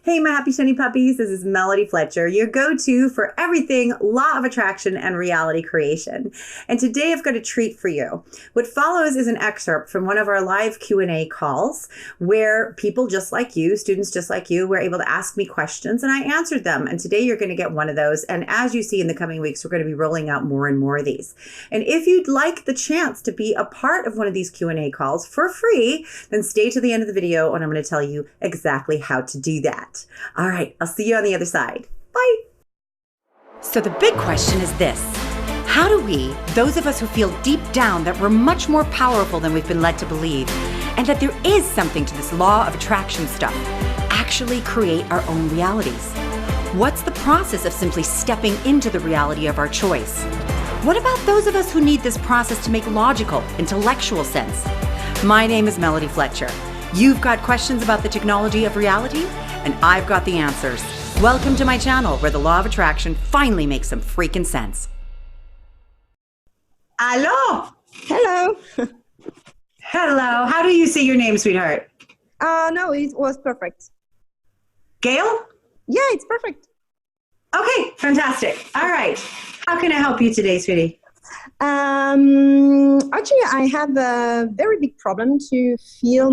Hey, my happy shiny puppies. This is Melody Fletcher, your go-to for everything law of attraction and reality creation. And today I've got a treat for you. What follows is an excerpt from one of our live Q&A calls where people just like you, students just like you, were able to ask me questions and I answered them. And today you're going to get one of those. And as you see in the coming weeks, we're going to be rolling out more and more of these. And if you'd like the chance to be a part of one of these Q&A calls for free, then stay to the end of the video and I'm going to tell you exactly how to do that. All right, I'll see you on the other side. Bye. So the big question is this: how do we, those of us who feel deep down that we're much more powerful than we've been led to believe, and that there is something to this law of attraction stuff, actually create our own realities? What's the process of simply stepping into the reality of our choice? What about those of us who need this process to make logical, intellectual sense? My name is Melody Fletcher. You've got questions about the technology of reality, and I've got the answers. Welcome to my channel where the law of attraction finally makes some freaking sense. Hello. Hello. Hello. How do you say your name, sweetheart? No, it was perfect. Gail? Yeah, it's perfect. Okay, fantastic. All right. How can I help you today, sweetie? Actually, I have a very big problem to feel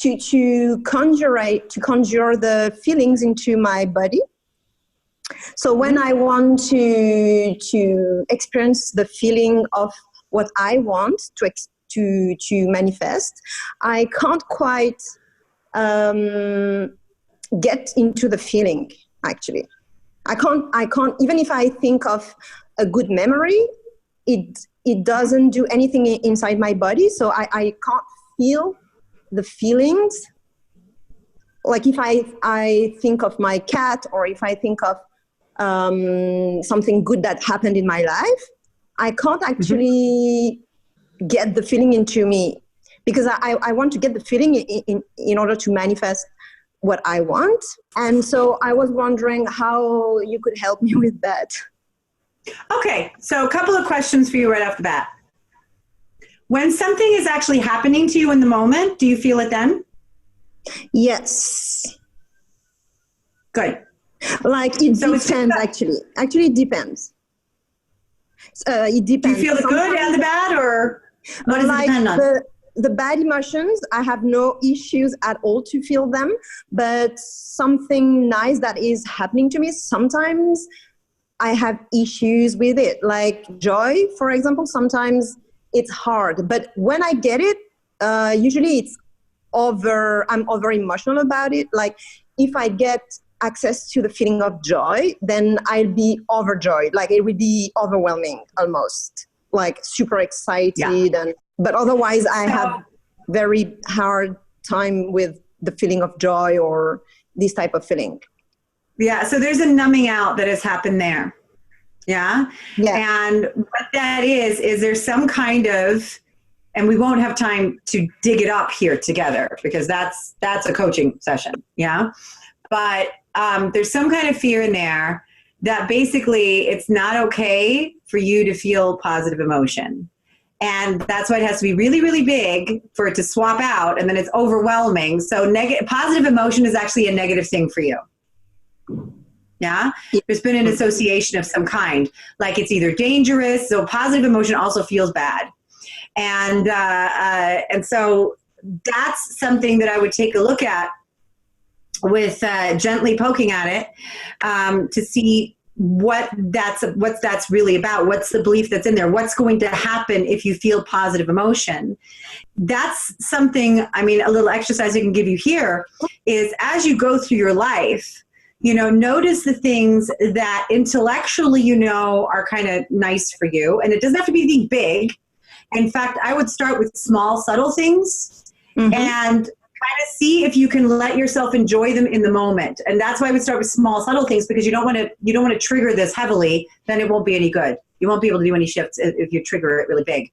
to conjure the feelings into my body. So when I want to experience the feeling of what I want to manifest, I can't quite get into the feeling. Actually, I can't even if I think of a good memory, it doesn't do anything inside my body. So I can't feel the feelings. Like if I think of my cat, or if I think of something good that happened in my life, I can't actually get the feeling into me, because I want to get the feeling in order to manifest what I want. And so I was wondering how you could help me with that. Okay, so a couple of questions for you right off the bat. When something is actually happening to you in the moment, do you feel it then? Yes. Good. Like it depends, actually. Actually, it depends. It depends. Do you feel the good and the bad, or what does it depend on? The bad emotions, I have no issues at all to feel them, but something nice that is happening to me, sometimes I have issues with it. Like joy, for example, sometimes it's hard, but when I get it, usually I'm over emotional about it. Like if I get access to the feeling of joy, then I'll be overjoyed. Like it will be overwhelming almost, like super excited. Yeah. But otherwise I have very hard time with the feeling of joy or this type of feeling. Yeah, so there's a numbing out that has happened there. Yeah? Yeah. And what that is there's some kind of, and we won't have time to dig it up here together because that's a coaching session. Yeah? But there's some kind of fear in there that basically it's not okay for you to feel positive emotion. And that's why it has to be really, really big for it to swap out, and then it's overwhelming. So positive emotion is actually a negative thing for you. Yeah? There's been an association of some kind. Like it's either dangerous, so positive emotion also feels bad. And so that's something that I would take a look at with gently poking at it to see what that's really about. What's the belief that's in there? What's going to happen if you feel positive emotion? That's something, I mean, a little exercise I can give you here is as you go through your life, notice the things that intellectually, are kind of nice for you. And it doesn't have to be anything big. In fact, I would start with small, subtle things and kind of see if you can let yourself enjoy them in the moment. And that's why I would start with small, subtle things, because you don't want to trigger this heavily, then it won't be any good. You won't be able to do any shifts if you trigger it really big.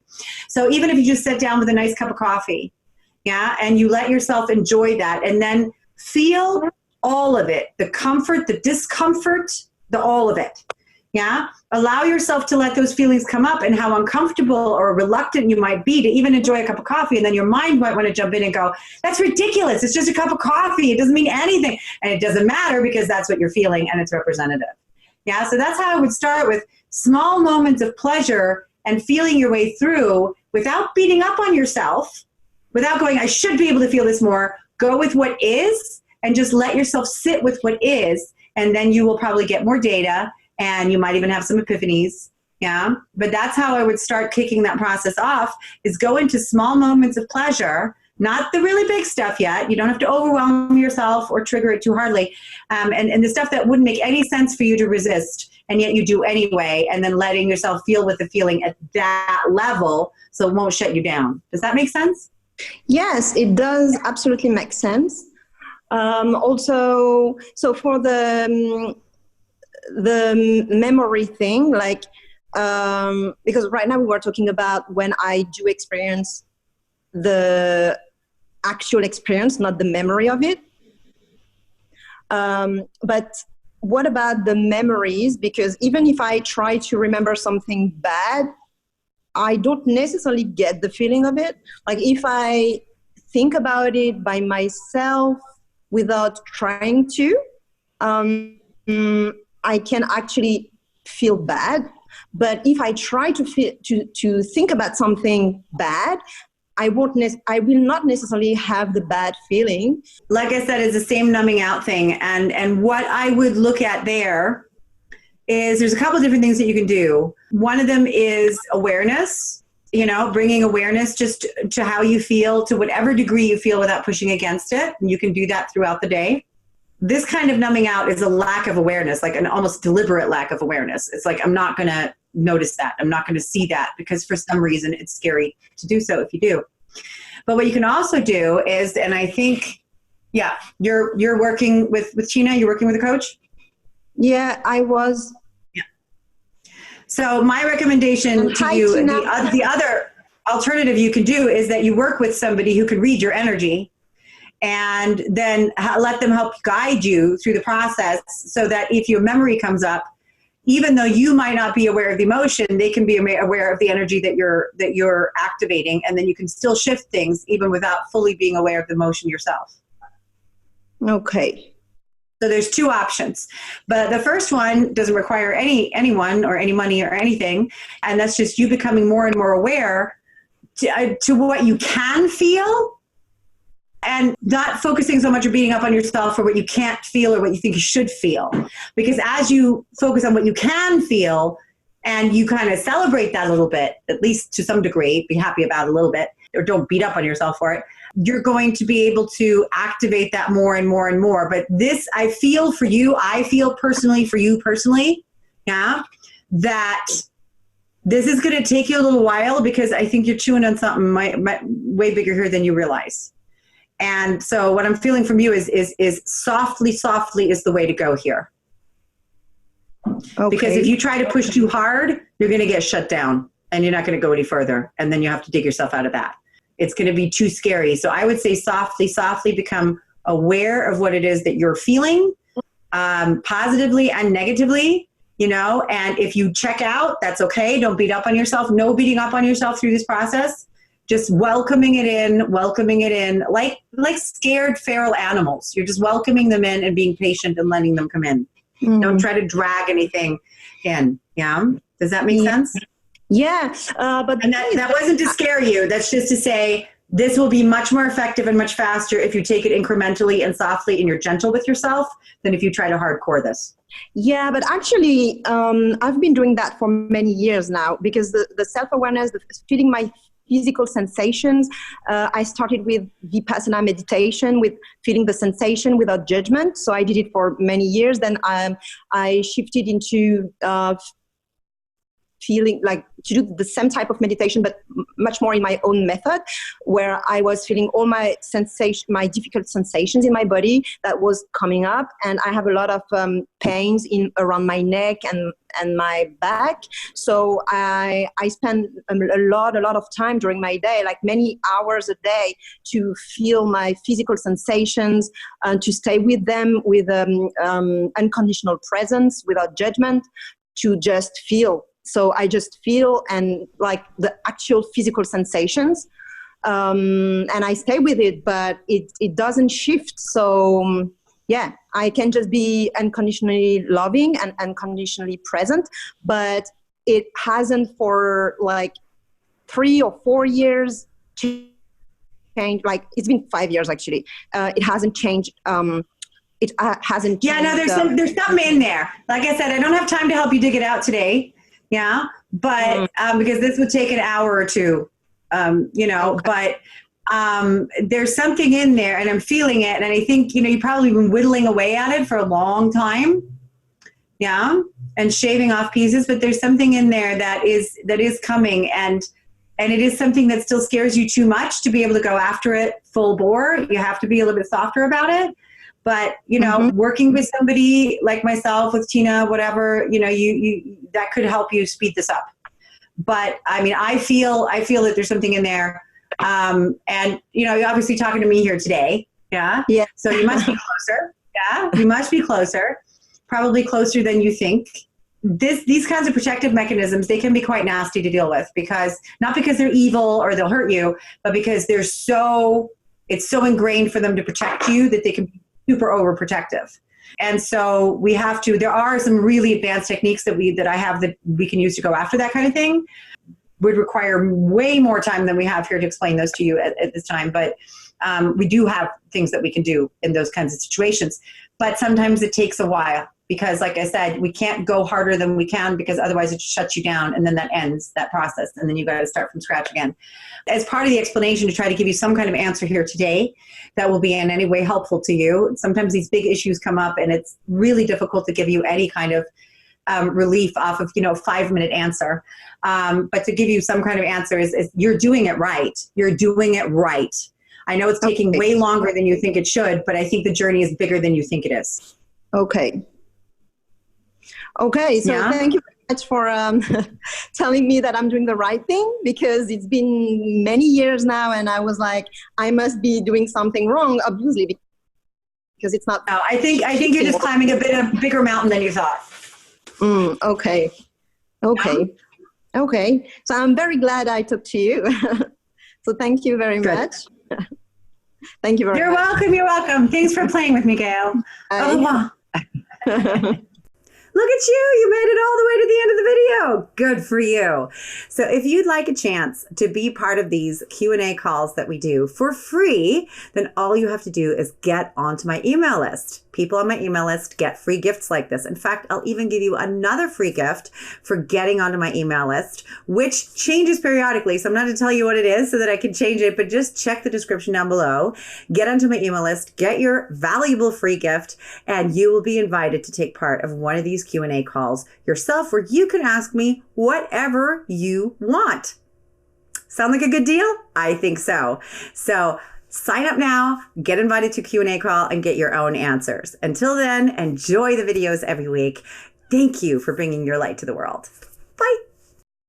So even if you just sit down with a nice cup of coffee, yeah, and you let yourself enjoy that, and then feel all of it, the comfort, the discomfort, all of it. Yeah. Allow yourself to let those feelings come up, and how uncomfortable or reluctant you might be to even enjoy a cup of coffee. And then your mind might want to jump in and go, that's ridiculous. It's just a cup of coffee. It doesn't mean anything. And it doesn't matter, because that's what you're feeling and it's representative. Yeah. So that's how I would start, with small moments of pleasure and feeling your way through without beating up on yourself, without going, I should be able to feel this more. Go with what is, and just let yourself sit with what is. And then you will probably get more data, and you might even have some epiphanies. Yeah. But that's how I would start kicking that process off, is go into small moments of pleasure, not the really big stuff yet. You don't have to overwhelm yourself or trigger it too hardly. And the stuff that wouldn't make any sense for you to resist, and yet you do anyway, and then letting yourself feel with the feeling at that level, so it won't shut you down. Does that make sense? Yes, it does absolutely make sense. Also, so for the memory thing, like, because right now we were talking about when I do experience the actual experience, not the memory of it. But what about the memories? Because even if I try to remember something bad, I don't necessarily get the feeling of it. Like if I think about it by myself without trying to, I can actually feel bad. But if I try to think about something bad, I will not necessarily have the bad feeling. Like I said, it's the same numbing out thing. And what I would look at there is, there's a couple of different things that you can do. One of them is awareness, bringing awareness just to how you feel, to whatever degree you feel, without pushing against it. And you can do that throughout the day. This kind of numbing out is a lack of awareness, like an almost deliberate lack of awareness. It's like, I'm not going to notice that. I'm not going to see that, because for some reason it's scary to do so if you do. But what you can also do is, and I think, yeah, you're working with Tina, you're working with a coach? Yeah, I was. Yeah. So my recommendation to you, the other alternative you can do, is that you work with somebody who can read your energy, and then let them help guide you through the process, so that if your memory comes up, even though you might not be aware of the emotion, they can be aware of the energy that you're activating, and then you can still shift things even without fully being aware of the emotion yourself. Okay. So there's two options, but the first one doesn't require anyone or any money or anything, and that's just you becoming more and more aware to what you can feel, and not focusing so much or beating up on yourself for what you can't feel or what you think you should feel. Because as you focus on what you can feel, and you kind of celebrate that a little bit, at least to some degree, be happy about it a little bit, or don't beat up on yourself for it, you're going to be able to activate that more and more and more. But this, I feel personally for you personally, yeah, that this is going to take you a little while, because I think you're chewing on something way bigger here than you realize. And so what I'm feeling from you is softly is the way to go here. Okay. Because if you try to push too hard, you're going to get shut down, and you're not going to go any further. And then you have to dig yourself out of that. It's going to be too scary. So I would say softly become aware of what it is that you're feeling, positively and negatively, and if you check out, that's okay. Don't beat up on yourself. No beating up on yourself through this process. Just welcoming it in, like scared feral animals. You're just welcoming them in and being patient and letting them come in. Mm. Don't try to drag anything in. Yeah. Does that make sense? Yeah. But that wasn't to scare you. That's just to say, this will be much more effective and much faster if you take it incrementally and softly, and you're gentle with yourself, than if you try to hardcore this. Yeah, but actually, I've been doing that for many years now, because the self-awareness, feeling my physical sensations. I started with Vipassana meditation, with feeling the sensation without judgment. So I did it for many years. Then I shifted into feeling like to do the same type of meditation, but much more in my own method, where I was feeling all my difficult sensations in my body that was coming up. And I have a lot of pains around my neck and my back. So I spend a lot of time during my day, like many hours a day, to feel my physical sensations and to stay with them with unconditional presence, without judgment, to just feel. So I just feel, and like the actual physical sensations, and I stay with it, but it doesn't shift. So yeah, I can just be unconditionally loving and unconditionally present, but it hasn't for like 3 or 4 years changed. Like it's been 5 years actually. It hasn't changed. It hasn't changed. Yeah, no, there's something in there. Like I said, I don't have time to help you dig it out today. Yeah, but because this would take an hour or two, but there's something in there, and I'm feeling it, and I think you've probably been whittling away at it for a long time. Yeah, and shaving off pieces, but there's something in there that is coming, and it is something that still scares you too much to be able to go after it full bore. You have to be a little bit softer about it. But, working with somebody like myself, with Tina, whatever, you that could help you speed this up. But I mean, I feel that there's something in there. And, you're obviously talking to me here today. Yeah. Yeah. So you must be closer. Yeah. You must be closer, probably closer than you think. These kinds of protective mechanisms, they can be quite nasty to deal with, not because they're evil or they'll hurt you, but because it's so ingrained for them to protect you that they can be super overprotective. And so there are some really advanced techniques that I have that we can use to go after that kind of thing. Would require way more time than we have here to explain those to you at this time. But we do have things that we can do in those kinds of situations. But sometimes it takes a while because, like I said, we can't go harder than we can because otherwise it shuts you down, and then that ends that process, and then you got to start from scratch again. As part of the explanation, to try to give you some kind of answer here today that will be in any way helpful to you. Sometimes these big issues come up, and it's really difficult to give you any kind of relief off of 5-minute answer. But to give you some kind of answer is you're doing it right. You're doing it right. I know it's taking way longer than you think it should, but I think the journey is bigger than you think it is. Okay. So Thank you very much for telling me that I'm doing the right thing, because it's been many years now, and I was like, I must be doing something wrong, obviously, because it's not. No, I think you're just climbing a bigger mountain than you thought. Okay. So I'm very glad I talked to you. So thank you very much. Thank you very much. You're welcome. Thanks for playing with me, Gail. Au revoir. Look at you made it all the way to the end of the video. Good for you. So if you'd like a chance to be part of these Q&A calls that we do for free, then all you have to do is get onto my email list. People on my email list get free gifts like this. In fact, I'll even give you another free gift for getting onto my email list, which changes periodically. So I'm not going to tell you what it is so that I can change it, but just check the description down below. Get onto my email list, get your valuable free gift, and you will be invited to take part of one of these Q&A calls yourself, where you can ask me whatever you want. Sound like a good deal? I think so. So sign up now, get invited to a Q&A call, and get your own answers. Until then, enjoy the videos every week. Thank you for bringing your light to the world.